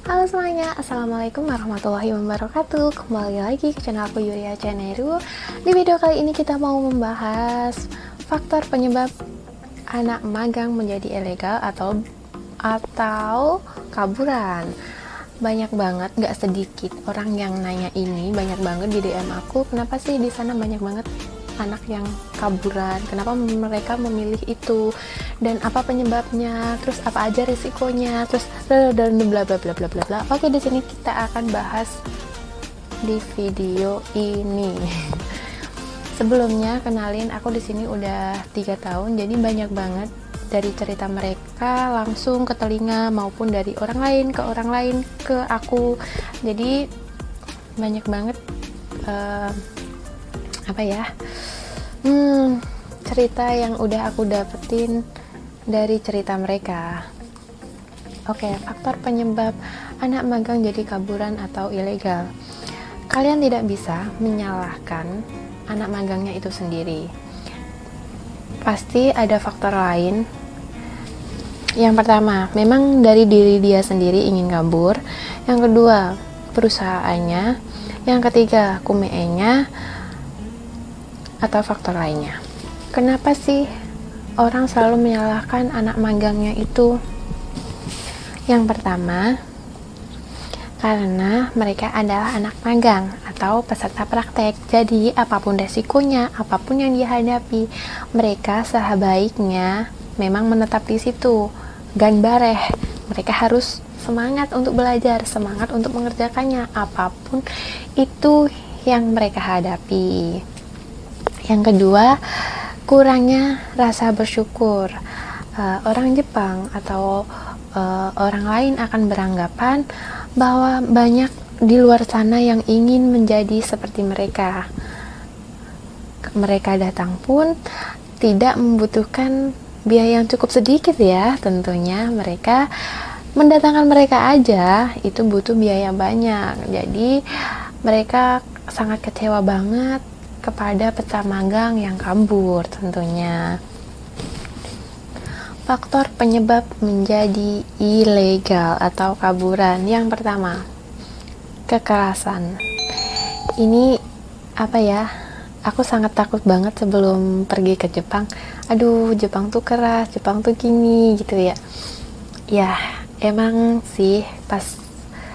Halo semuanya, Assalamualaikum warahmatullahi wabarakatuh. Kembali lagi ke channel aku Yuria Chaneru. Di video kali ini kita mau membahas faktor penyebab anak magang menjadi ilegal atau kaburan. Banyak banget, gak sedikit orang yang nanya ini, banyak banget di DM aku, kenapa sih di sana banyak banget anak yang kaburan, kenapa mereka memilih itu, dan apa penyebabnya, terus apa aja risikonya, terus dan bla bla bla bla bla bla. Oke, di sini kita akan bahas di video ini. Sebelumnya kenalin, aku di sini udah 3 tahun, jadi banyak banget dari cerita mereka langsung ke telinga maupun dari orang lain ke aku. Jadi banyak banget cerita yang udah aku dapetin dari cerita mereka. Oke, faktor penyebab anak magang jadi kaburan atau ilegal. Kalian tidak bisa menyalahkan anak magangnya itu sendiri. Pasti ada faktor lain. Yang pertama, memang dari diri dia sendiri ingin kabur. Yang kedua, perusahaannya. Yang ketiga, kumenya atau faktor lainnya. Kenapa sih orang selalu menyalahkan anak magangnya itu? Yang pertama, karena mereka adalah anak magang atau peserta praktek. Jadi apapun resikonya, apapun yang dihadapi, mereka sebaiknya memang menetap di situ. Gan bareh, mereka harus semangat untuk belajar, semangat untuk mengerjakannya, apapun itu yang mereka hadapi. Yang kedua, kurangnya rasa bersyukur. Orang Jepang atau orang lain akan beranggapan bahwa banyak di luar sana yang ingin menjadi seperti mereka. Mereka datang pun tidak membutuhkan biaya yang cukup sedikit ya, tentunya mereka mendatangkan mereka aja itu butuh biaya banyak. Jadi mereka sangat kecewa banget kepada peserta magang yang kabur tentunya. Faktor penyebab menjadi ilegal atau kaburan. Yang pertama, kekerasan. Ini aku sangat takut banget sebelum pergi ke Jepang. Aduh, Jepang tuh keras, Jepang tuh gini gitu ya. Ya, emang sih pas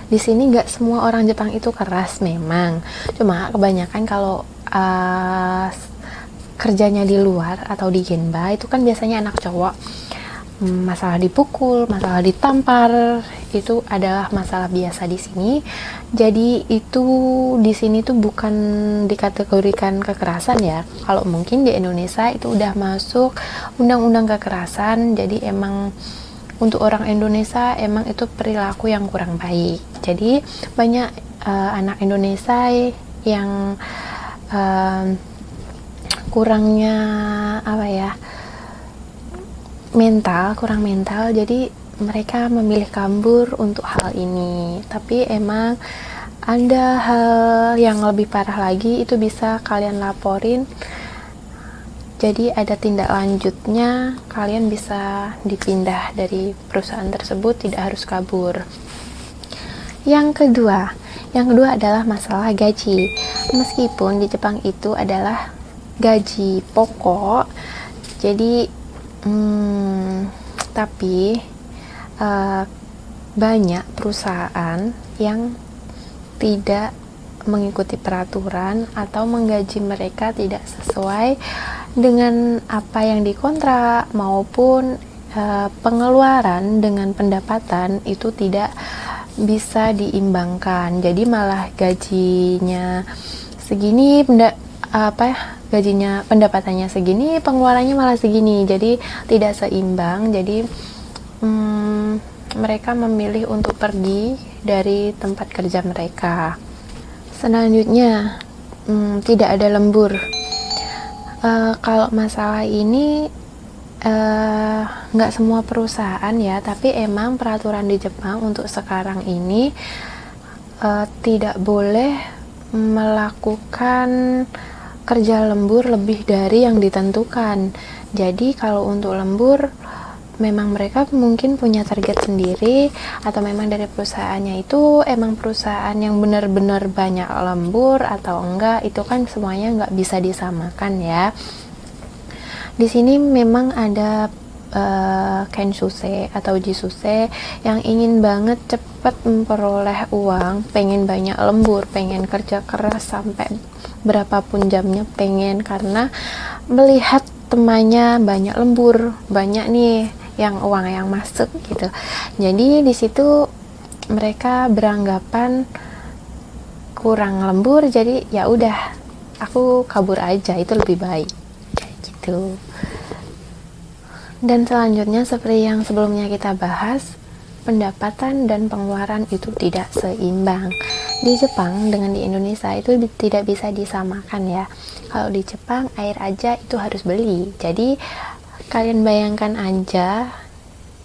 di sini nggak semua orang Jepang itu keras memang. Cuma kebanyakan kalau kerjanya di luar atau di Genba itu kan biasanya anak cowok. Masalah dipukul, masalah ditampar itu adalah masalah biasa di sini. Jadi itu di sini tuh bukan dikategorikan kekerasan ya. Kalau mungkin di Indonesia itu udah masuk undang-undang kekerasan. Jadi emang untuk orang Indonesia emang itu perilaku yang kurang baik. Jadi banyak anak Indonesia yang kurangnya kurang mental, jadi mereka memilih kabur untuk hal ini. Tapi emang ada hal yang lebih parah lagi, itu bisa kalian laporin, jadi ada tindak lanjutnya, kalian bisa dipindah dari perusahaan tersebut, tidak harus kabur. Yang kedua adalah masalah gaji. Meskipun di Jepang itu adalah gaji pokok, jadi tapi banyak perusahaan yang tidak mengikuti peraturan atau menggaji mereka tidak sesuai dengan apa yang dikontrak, maupun pengeluaran dengan pendapatan itu tidak bisa diimbangkan. Jadi malah gajinya segini, pendapatannya segini, pengeluarannya malah segini. Jadi tidak seimbang. Jadi mereka memilih untuk pergi dari tempat kerja mereka. Selanjutnya, tidak ada lembur. Kalau masalah ini nggak semua perusahaan ya, tapi emang peraturan di Jepang untuk sekarang ini tidak boleh melakukan kerja lembur lebih dari yang ditentukan. Jadi kalau untuk lembur memang mereka mungkin punya target sendiri, atau memang dari perusahaannya itu emang perusahaan yang benar-benar banyak lembur atau enggak, itu kan semuanya nggak bisa disamakan ya. Di sini memang ada Kensuse atau Jisuse yang ingin banget cepat memperoleh uang, pengen banyak lembur, pengen kerja keras sampai berapapun jamnya pengen, karena melihat temannya banyak lembur, banyak nih yang uang yang masuk gitu. Jadi di situ mereka beranggapan kurang lembur, jadi ya udah aku kabur aja, itu lebih baik kayak gitu. Dan selanjutnya seperti yang sebelumnya kita bahas, pendapatan dan pengeluaran itu tidak seimbang. Di Jepang dengan di Indonesia itu tidak bisa disamakan ya. Kalau di Jepang air aja itu harus beli. Jadi kalian bayangkan aja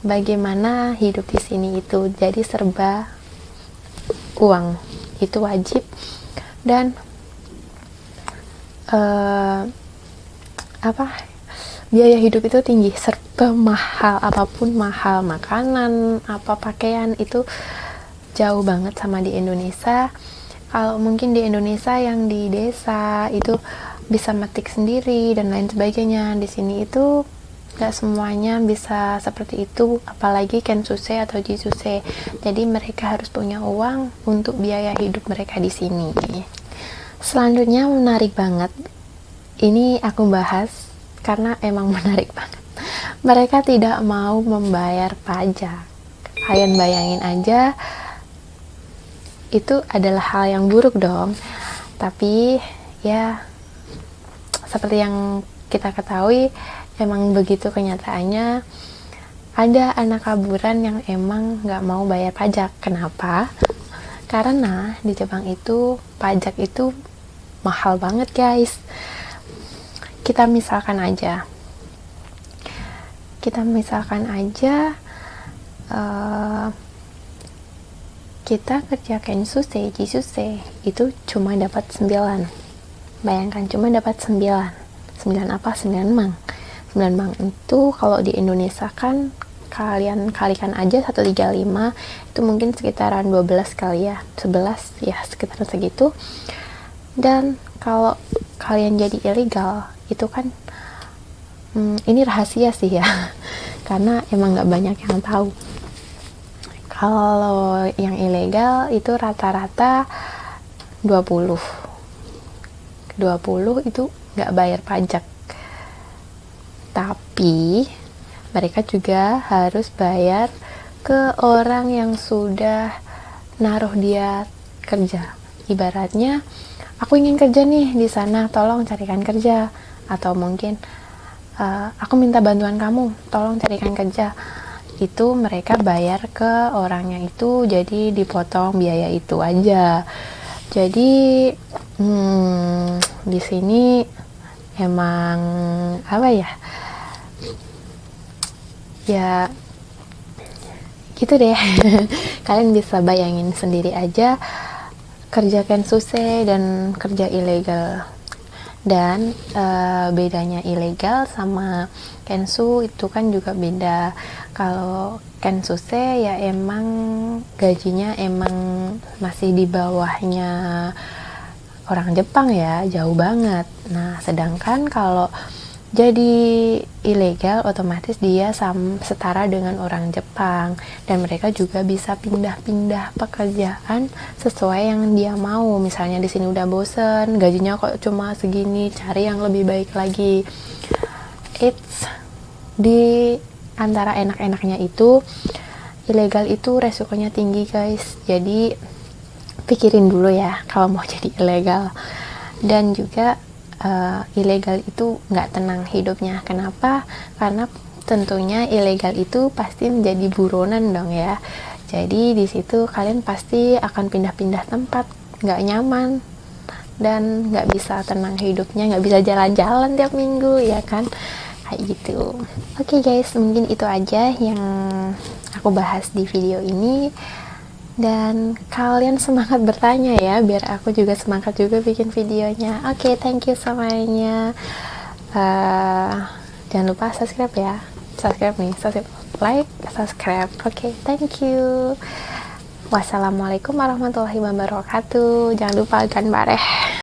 bagaimana hidup di sini itu. Jadi serba uang itu wajib, dan biaya hidup itu tinggi, serba mahal, apapun mahal, makanan, apa pakaian itu jauh banget sama di Indonesia. Kalau mungkin di Indonesia yang di desa itu bisa metik sendiri dan lain sebagainya, di sini itu gak semuanya bisa seperti itu, apalagi Kensuse atau Jisuse. Jadi mereka harus punya uang untuk biaya hidup mereka di sini. Selanjutnya menarik banget, ini aku bahas karena emang menarik banget. Mereka tidak mau membayar pajak. Kalian bayangin aja, itu adalah hal yang buruk dong. Tapi ya seperti yang kita ketahui, emang begitu kenyataannya. Ada anak kaburan yang emang gak mau bayar pajak. Kenapa? Karena di Jepang itu pajak itu mahal banget guys. Kita misalkan aja kita kerja Kensuse, Jisuse itu cuma dapat 9. Bayangkan cuma dapat 9 apa? 9 mang. 9 mang itu kalau di Indonesia kan kalian kalikan aja 135, itu mungkin sekitaran 12 kali ya, 11 ya, sekitar segitu. Dan kalau kalian jadi ilegal itu kan ini rahasia sih ya karena emang gak banyak yang tahu. Kalau yang ilegal itu rata-rata 20 itu gak bayar pajak, tapi mereka juga harus bayar ke orang yang sudah naruh dia kerja. Ibaratnya aku ingin kerja nih di sana, tolong carikan kerja, atau mungkin aku minta bantuan kamu, tolong carikan kerja. Itu mereka bayar ke orangnya itu, jadi dipotong biaya itu aja. Jadi di sini emang apa ya? Ya gitu deh. Kalian bisa bayangin sendiri aja kerja Kensuse dan kerja ilegal. Dan bedanya ilegal sama Kensu itu kan juga beda. Kalau Kensuse ya emang gajinya emang masih di bawahnya orang Jepang ya, jauh banget. Nah sedangkan kalau jadi ilegal otomatis dia setara dengan orang Jepang, dan mereka juga bisa pindah-pindah pekerjaan sesuai yang dia mau. Misalnya di sini udah bosen, gajinya kok cuma segini, cari yang lebih baik lagi. It's di antara enak-enaknya itu ilegal itu resikonya tinggi guys. Jadi pikirin dulu ya kalau mau jadi ilegal. Dan juga ilegal itu nggak tenang hidupnya. Kenapa? Karena tentunya ilegal itu pasti menjadi buronan dong ya. Jadi di situ kalian pasti akan pindah-pindah tempat, nggak nyaman dan nggak bisa tenang hidupnya, nggak bisa jalan-jalan tiap minggu ya kan, kayak gitu. Oke guys, mungkin itu aja yang aku bahas di video ini. Dan kalian semangat bertanya ya, biar aku juga semangat juga bikin videonya. Oke, thank you semuanya. Jangan lupa subscribe ya. Subscribe nih, subscribe. like, subscribe. Oke, thank you. Wassalamualaikum warahmatullahi wabarakatuh. Jangan lupa gan bareh.